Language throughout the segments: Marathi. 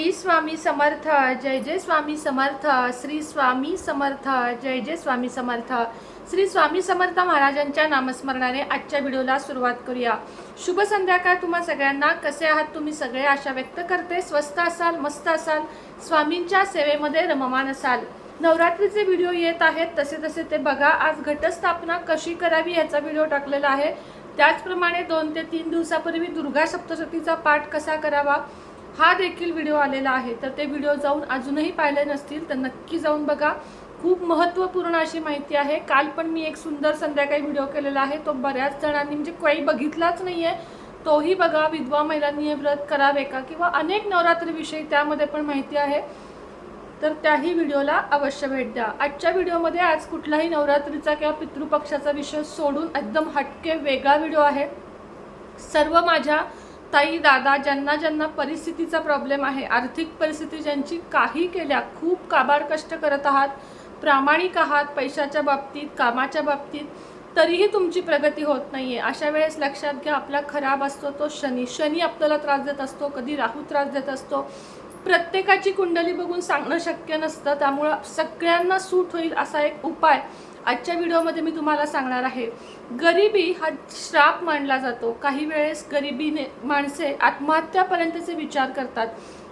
श्री स्वामी समर्थ, जय जय स्वामी समर्थ, श्री स्वामी समर्थ, जय जय स्वामी समर्थ. श्री स्वामी समर्थ महाराजांच्या नामस्मरणाने आजच्या व्हिडिओला सुरुवात करूया. शुभ संध्याकाळ तुम्हा सगळ्यांना. कसे आहात तुम्ही सगळे? आशा व्यक्त करते स्वस्त असाल, मस्त असाल, स्वामींच्या सेवेमध्ये रममान असाल. नवरात्रीचे व्हिडिओ येत आहेत, तसे ते बघा. आज घटस्थापना कशी करावी याचा व्हिडिओ टाकलेला आहे. त्याचप्रमाणे 2 ते 3 दिवसापूर्वी दुर्गा सप्तशतीचा पाठ कसा करावा हा देखील व्हिडिओ आलेला आहे. तर ते व्हिडिओ जाऊन अजूनही पाहिले नसतील तर नक्की जाऊन बघा. खूप महत्त्वपूर्ण अशी माहिती आहे. काल पण मी एक सुंदर संध्याकाळी व्हिडिओ केलेला आहे, तो बऱ्याच जणांनी म्हणजे काही बघितलाच नाही आहे, तोही बघा. विधवा महिलांनी हे व्रत करावे का किंवा अनेक नवरात्रीविषयी त्यामध्ये पण माहिती आहे, तर त्याही व्हिडिओला अवश्य भेट द्या. आजच्या व्हिडिओमध्ये आज कुठलाही नवरात्रीचा किंवा पितृपक्षाचा विषय सोडून एकदम हटके वेगळा व्हिडिओ आहे. सर्व माझ्या ताई दादा ज्यांना ज्यांना परिस्थितीचा प्रॉब्लेम आहे, आर्थिक परिस्थिती ज्यांची काही केल्या, खूप काबाड कष्ट करत आहात, प्रामाणिक आहात पैशाच्या बाबतीत, कामाच्या बाबतीत, तरीही तुमची प्रगती होत नाही आहे, अशा वेळेस लक्षात घ्या आपला खराब असतो तो शनी आपल्याला त्रास देत असतो, कधी राहू त्रास देत असतो. प्रत्येकाची कुंडली बघून सांगणं शक्य नसतं, त्यामुळं सगळ्यांना सूट होईल असा एक उपाय आजच्या व्हिडिओमध्ये मी तुम्हाला सांगणार आहे. गरिबी हा श्राप मानला जातो. काही वेळेस गरिबीने माणसे आत्महत्यापर्यंतचे विचार करतात.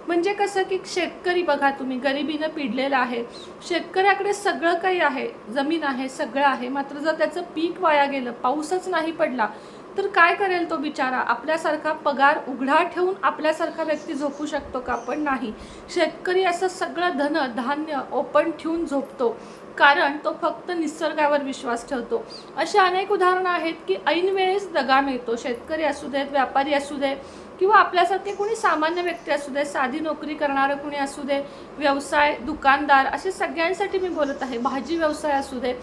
म्हणजे कसं की शेतकरी बघा तुम्ही, गरिबीनं पिडलेला आहे. शेतकऱ्याकडे सगळं काही आहे, जमीन आहे, सगळं आहे, मात्र जर त्याचं पीक वाया गेलं, पाऊसच नाही पडला, तर काय करेल तो बिचारा? आपल्यासारखा पगार उघडा ठेवून आपल्यासारखा व्यक्ती झोपू शकतो का? पण नाही. शेतकरी असं सगळं धन धान्य ओपन ठेवून झोपतो, कारण तो फक्त निसर्गावर विश्वास ठेवतो. अशा अनेक उदाहरणं आहेत की ऐन वेळेस दगा मिळतो. शेतकरी असू देत, व्यापारी असू दे, किंवा आपल्यासारखे कोणी सामान्य व्यक्ती असू दे, साधी नोकरी करणारं कोणी असू दे, व्यवसाय, दुकानदार, असे सगळ्यांसाठी मी बोलत आहे. भाजी व्यवसाय असू दे,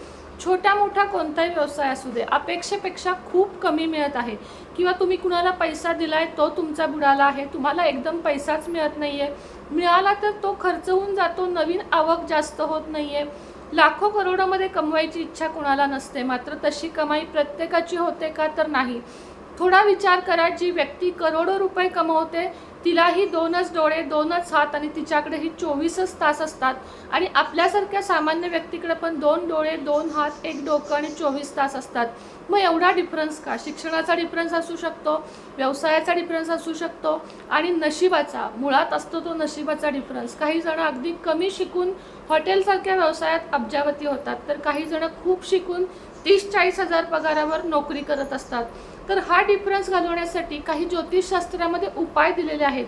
छोटा मोठा कोणताही व्यवसाय असू दे, अपेक्षेपेक्षा खूप कमी मिळत आहे. किंवा तुम्ही कुणाला पैसा दिलाय तो तुमचा बुडाला आहे, तुम्हाला एकदम पैसाच मिळत नाही आहे, मिळाला तर तो खर्च होऊन जातो, नवीन आवक जास्त होत नाही आहे. लाखो करोडोमध्ये कमवायची इच्छा कुणाला नसते, मात्र तशी कमाई प्रत्येकाची होते का? तर नाही. थोडा विचार करा, जी व्यक्ती करोडो रुपये कमवते तिलाही 2च डोळे, 2च हात आणि तिच्याकडेही 24च तास असतात, आणि आपल्यासारख्या सामान्य व्यक्तीकडे पण 2 डोळे, 2 हात, 1 डोकं आणि 24 तास असतात. मग एवढा डिफरन्स का? शिक्षणाचा डिफरन्स असू शकतो, व्यवसायाचा डिफरन्स असू शकतो, आणि नशिबाचा मुळात असतो तो नशिबाचा डिफरन्स. काही जण अगदी कमी शिकून हॉटेलसारख्या व्यवसायात अब्जावती होतात, तर काही जण खूप शिकून 30-40 हजार पगारावर नोकरी करत असतात. तर हा डिफरन्स घालवण्यासाठी काही ज्योतिषशास्त्रामध्ये उपाय दिलेले आहेत.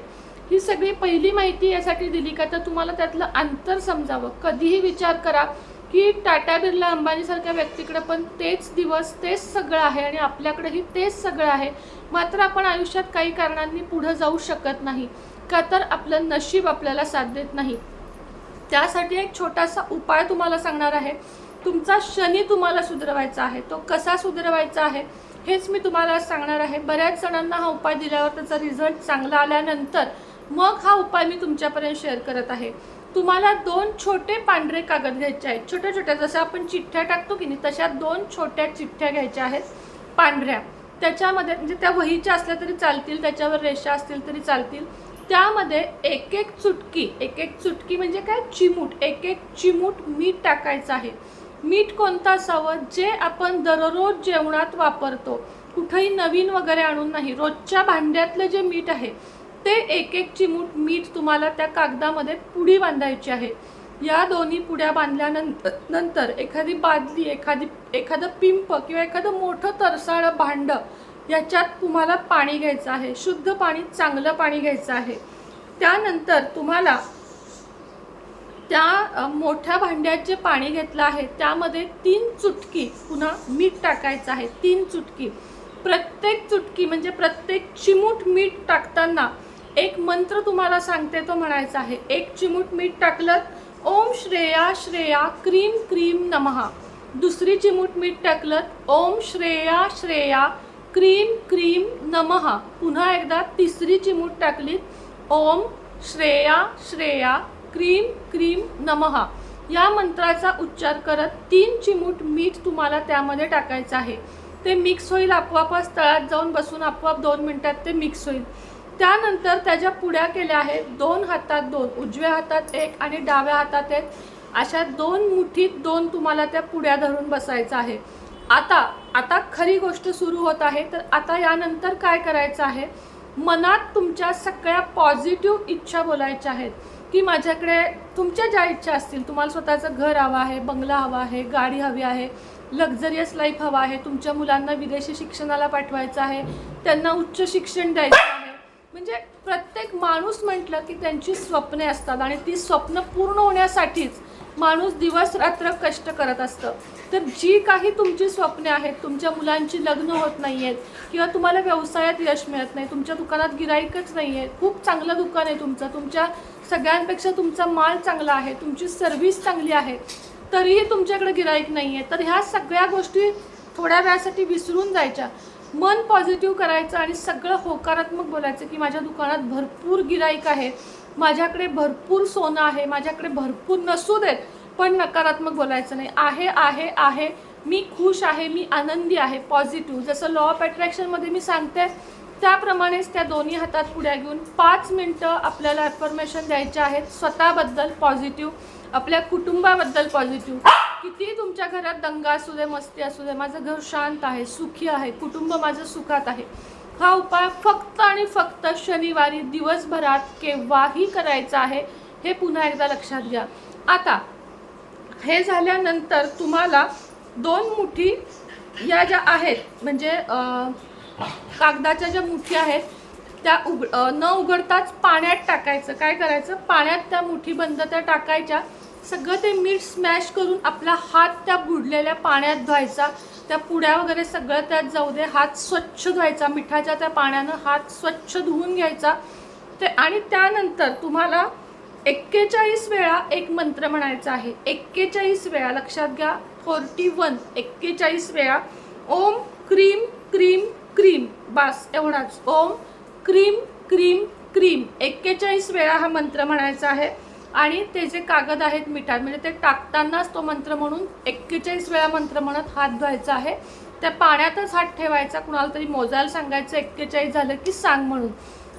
ही सगळी पहिली माहिती यासाठी दिली का तर तुम्हाला त्यातलं अंतर समजावं. कधीही विचार करा की टाटा बिर्ला अंबानीसारख्या व्यक्तीकडे पण तेच दिवस, तेच सगळं आहे, आणि आपल्याकडेही तेच सगळं आहे, मात्र आपण आयुष्यात काही कारणांनी पुढे जाऊ शकत नाही का? तर आपलं नशीब आपल्याला साथ देत नाही. त्यासाठी एक छोटासा उपाय तुम्हाला सांगणार आहे. तुमचा शनी तुम्हाला सुधरवायचा आहे. तो कसा सुधरवायचा आहे हेच मी तुम्हाला सांगणार आहे. बऱ्याच जणांना हा उपाय दिल्यावर त्याचा रिझल्ट चांगला आल्यानंतर मग हा उपाय मी तुमच्यापर्यंत शेअर करत आहे. तुम्हाला 2 छोटे पांढरे कागद घ्यायचे आहेत, छोट्या छोट्या, जसं आपण चिठ्ठ्या टाकतो की नाही, तशा 2 छोट्या चिठ्ठ्या घ्यायच्या आहेत पांढऱ्या. त्याच्यामध्ये म्हणजे त्या वहीच्या असल्या तरी चालतील, त्याच्यावर रेषा असतील तरी चालतील. त्यामध्ये एक एक चुटकी म्हणजे काय, चिमूट, एक चिमूट मीठ टाकायचं आहे. मीठ कोणतं असावं? जे आपण दररोज जेवणात वापरतो, कुठेही नवीन वगैरे आणून नाही, रोजच्या भांड्यातलं जे मीठ आहे ते एक चिमूट मीठ तुम्हाला त्या कागदामध्ये पुडी बांधायची आहे. या दोन्ही पुड्या बांधल्यानंतर एखादी बादली, एखादं पिंप किंवा एखादं मोठं तरसाळं भांडं, याच्यात तुम्हाला पाणी घ्यायचं आहे. शुद्ध पाणी, चांगलं पाणी घ्यायचं आहे. त्यानंतर तुम्हाला त्या मोठ्या भांड्यात जे पाणी घेतलं आहे त्यामध्ये 3 चुटकी पुन्हा मीठ टाकायचं आहे. 3 चुटकी. प्रत्येक चुटकी म्हणजे प्रत्येक चिमूट मीठ टाकताना एक मंत्र तुम्हाला सांगते, तो म्हणायचा आहे. 1 चिमूट मीठ टाकलं, ओम श्रेया श्रेया क्रीम क्रीम नमः. दुसरी चिमूट मीठ टाकलं, ओम श्रेया श्रेया क्रीम क्रीम नमः. पुन्हा एकदा तिसरी चिमूट टाकली, ओम श्रेया श्रेया क्रीम क्रीम नमः. या मंत्राचा उच्चार करत 3 चिमूट मीठ तुम्हाला त्यामध्ये टाकायचं आहे. ते मिक्स होईल, आपोआपच तळात जाऊन बसून आपोआप 2 मिनिटात ते मिक्स होईल. त्यानंतर त्याच्या पुड्या केल्या आहेत, 2 हातात 2, उजव्या हातात 1 आणि डाव्या हातात 1, अशा 2 मुठीत 2 तुम्हाला त्या पुड्या धरून बसायचं आहे. आता खरी गोष्ट सुरू होत आहे. तर आता यानंतर काय करायचं आहे, मनात तुमच्या सगळ्या पॉझिटिव्ह इच्छा बोलायच्या आहेत की माझ्याकडे तुमच्या ज्या इच्छा असतील, तुम्हाला स्वतःचं घर हवं आहे, बंगला हवा आहे, गाडी हवी आहे, लक्झरियस लाईफ हवा आहे, तुमच्या मुलांना विदेशी शिक्षणाला पाठवायचं आहे, त्यांना उच्च शिक्षण द्यायचं आहे. म्हणजे प्रत्येक माणूस म्हटलं की त्यांची स्वप्ने असतात आणि ती स्वप्न पूर्ण होण्यासाठीच माणूस दिवस रात्र कष्ट करत असतं. तर जी काही तुमची स्वप्ने आहेत, तुमच्या मुलांची लग्न होत नाही आहेत किंवा तुम्हाला व्यवसायात यश मिळत नाही, तुमच्या दुकानात गिराईकच नाही आहे, खूप चांगलं दुकान आहे तुमचं, तुमच्या सगळ्यांपेक्षा तुमचा माल चांगला आहे, तुमची सर्व्हिस चांगली आहे, तरीही तुमच्याकडे गिराईक नाही आहे, तर ह्या सगळ्या गोष्टी थोड्या वेळासाठी विसरून जायच्या. मन पॉझिटिव्ह करायचं आणि सगळं होकारात्मक बोलायचं की माझ्या दुकानात भरपूर गिराईक आहे, माझ्याकडे भरपूर सोनं आहे, माझ्याकडे भरपूर नसू देत, पण नकारात्मक बोलायचं नाही. आहे आहे आहे, मी खुश आहे, मी आनंदी आहे, पॉझिटिव्ह. जसं लॉ ऑफ अट्रॅक्शनमध्ये मी सांगते त्याप्रमाणेच त्या दोन्ही हातात पुड्या घेऊन 5 मिनटं आपल्याला अफर्मेशन द्यायचे आहेत. स्वतःबद्दल पॉझिटिव्ह, आपल्या कुटुंबाबद्दल पॉझिटिव्ह. कितीही तुमच्या घरात दंगा असू दे, मस्ती असू दे, माझं घर शांत आहे, सुखी आहे, कुटुंब माझं सुखात आहे. हा उपाय फक्त आणि फक्त शनिवारी दिवसभरात केव्हाही करायचा आहे, हे पुन्हा एकदा लक्षात घ्या. आता हे झाल्यानंतर तुम्हाला 2 मुठी या ज्या आहेत, म्हणजे कागदाच्या ज्या मुठी आहेत त्या न उघडताच पाण्यात टाकायचं. काय करायचं, पाण्यात त्या मुठी बंद त्या टाकायच्या, सगळं ते मीठ स्मॅश करून आपला हात त्या बुडलेल्या पाण्यात धुवायचा, त्या पुड्या वगैरे सगळं त्यात जाऊ दे, हात स्वच्छ धुवायचा, मिठाच्या त्या पाण्यानं हात स्वच्छ धुवून घ्यायचा. ते आणि त्यानंतर तुम्हाला 41 वेळा एक मंत्र म्हणायचा आहे. 41 वेळा लक्षात घ्या, 41 41 वेळा ओम क्रीम क्रीम क्रीम, बस एवढाच. ओम क्रीम क्रीम क्रीम 41 वेळा हा मंत्र म्हणायचा आहे. आणि ते जे कागद आहेत मिठात, म्हणजे ते टाकतानाच तो मंत्र म्हणून 41 वेळा मंत्र म्हणत हात धुवायचा आहे. त्या पाण्यातच हात ठेवायचा, कुणाला तरी मोजायला सांगायचं 41 झालं की सांग म्हणून,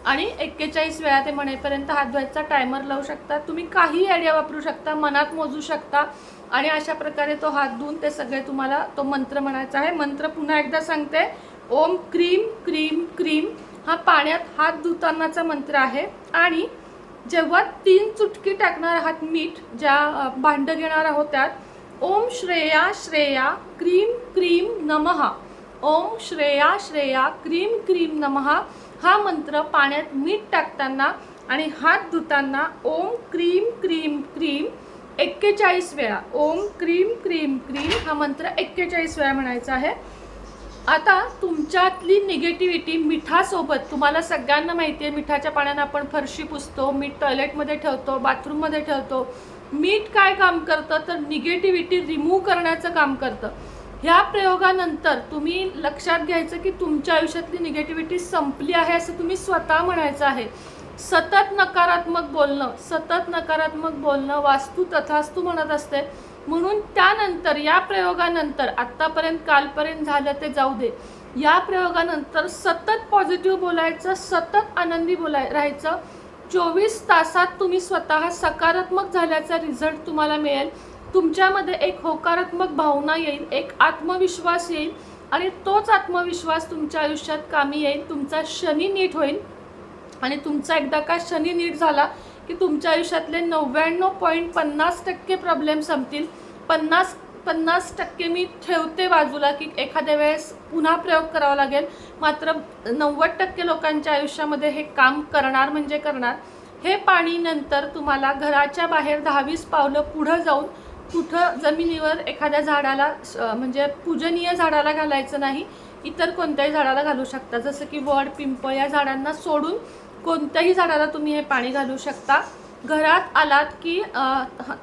आणि 41 वेळा ते म्हणेपर्यंत हात धुवायचा. टायमर लावू शकता तुम्ही, काही आयडिया वापरू शकता, मनात मोजू शकता, आणि अशा प्रकारे तो हात धुवून ते सगळे तुम्हाला तो मंत्र म्हणायचा आहे. मंत्र पुन्हा एकदा सांगते, ओम क्रीम क्रीम क्रीम. हा पाण्यात हात धुतानाचा मंत्र आहे. आणि जेव्हा 3 चुटकी टाकणार आहात मीठ, ज्या भांडं घेणार आहोत त्यात, ओम श्रेया श्रेया क्रीम क्रीम नमः, ओम श्रेया श्रेया क्रीम क्रीम नमः हा मंत्र पाण्यात मीठ टाकताना आणि हात धुताना ओम क्रीम क्रीम क्रीम 41 वेळा, ओम क्रीम क्रीम क्रीम हा मंत्र 41 वेळा म्हणायचा आहे. आता तुमच्यातली निगेटिव्हिटी मिठासोबत, तुम्हाला सगळ्यांना माहिती आहे मिठाच्या पाण्यानं आपण फरशी पुसतो, मीठ टॉयलेटमध्ये ठेवतो, बाथरूममध्ये ठेवतो. मीठ काय काम करतं तर निगेटिव्हिटी रिमूव्ह करण्याचं काम करतं. ह्या प्रयोगानंतर तुम्ही लक्षात घ्यायचं की तुमच्या आयुष्यातली निगेटिव्हिटी संपली आहे असं तुम्ही स्वतः म्हणायचं आहे. सतत नकारात्मक बोलणं वास्तू तथास्तू म्हणत असते. म्हणून त्यानंतर या प्रयोगानंतर, आत्तापर्यंत कालपर्यंत झालं ते जाऊ दे, या प्रयोगानंतर सतत पॉझिटिव्ह बोलायचं, सतत आनंदी राहायचं. 24 तासात तुम्ही स्वतः सकारात्मक झाल्याचा रिझल्ट तुम्हाला मिळेल. तुमच्यामध्ये एक होकारात्मक भावना येईल, एक आत्मविश्वास येईल, आणि तोच आत्मविश्वास तुमच्या आयुष्यात कामी येईल. तुमचा शनी नीट होईल, आणि तुमचा एकदा का शनी नीट झाला की तुमच्या आयुष्यातले 99.50% प्रॉब्लेम संपतील. 50% मी ठेवते बाजूला की एखाद्या वेळेस पुन्हा प्रयोग करावा लागेल, मात्र 90% लोकांच्या आयुष्यामध्ये हे काम करणार म्हणजे करणार. हे पाणी नंतर तुम्हाला घराच्या बाहेर 10-20 पावलं पुढं जाऊन कुठं जमिनीवर एखाद्या झाडाला, म्हणजे पूजनीय झाडाला घालायचं नाही, इतर कोणत्याही झाडाला घालू शकता. जसं की वड, पिंपळ या झाडांना सोडून कोणत्याही झाडाला तुम्ही हे पाणी घालू शकता. घरात आलात की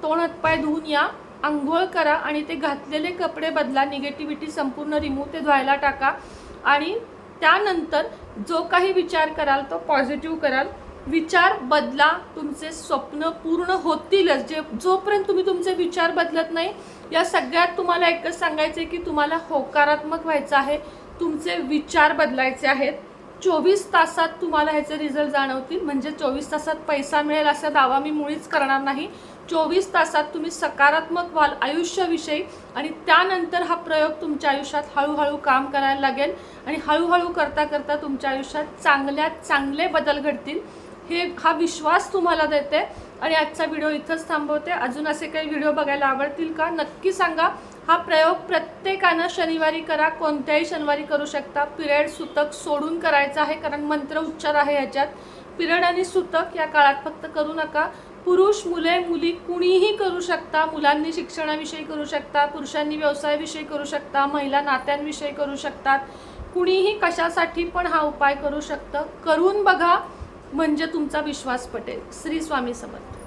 तोंड हातपाय धुवून या, आंघोळ करा, आणि ते घातलेले कपडे बदला, निगेटिव्हिटी संपूर्ण रिमूव्ह, ते धुवायला टाका. आणि त्यानंतर जो काही विचार कराल तो पॉझिटिव्ह कराल. विचार बदला, तुमचे स्वप्न पूर्ण होतीलच. जोपर्यंत तुम्ही तुमचे विचार बदलत नाही, या सगळ्यात तुम्हाला एकच सांगायचं आहे की तुम्हाला होकारात्मक व्हायचं आहे, तुमचे विचार बदलायचे आहेत. 24 तासात तुम्हाला ह्याचे रिझल्ट जाणवतील. म्हणजे 24 तासात पैसा मिळेल असा दावा मी मुळीच करणार नाही. 24 तासात तुम्ही सकारात्मक व्हाल आयुष्याविषयी आणि त्यानंतर हा प्रयोग तुमच्या आयुष्यात हळूहळू काम करायला लागेल आणि हळूहळू करता करता तुमच्या आयुष्यात चांगल्यात चांगले बदल घडतील. हा विश्वास तुम्हाला देते आणि आजचा व्हिडिओ इथंच थांबवते. अजून असे काही व्हिडिओ बघायला आवडतील का नक्की सांगा. हा प्रयोग प्रत्येकानं शनिवारी करा, कोणत्याही शनिवारी करू शकता. पिरियड सुतक सोडून करायचा आहे कारण मंत्र उच्चार आहे याच्यात. पिरियड आणि सुतक या काळात फक्त करू नका. पुरुष मुले मुली कुणीही करू शकता. मुलांनी शिक्षणाविषयी करू शकता, पुरुषांनी व्यवसायाविषयी करू शकता, महिला नात्यांविषयी करू शकतात. कुणीही कशासाठी पण हा उपाय करू शकतं. करून बघा म्हणजे तुमचा विश्वास पटेल. श्री स्वामी समर्थ.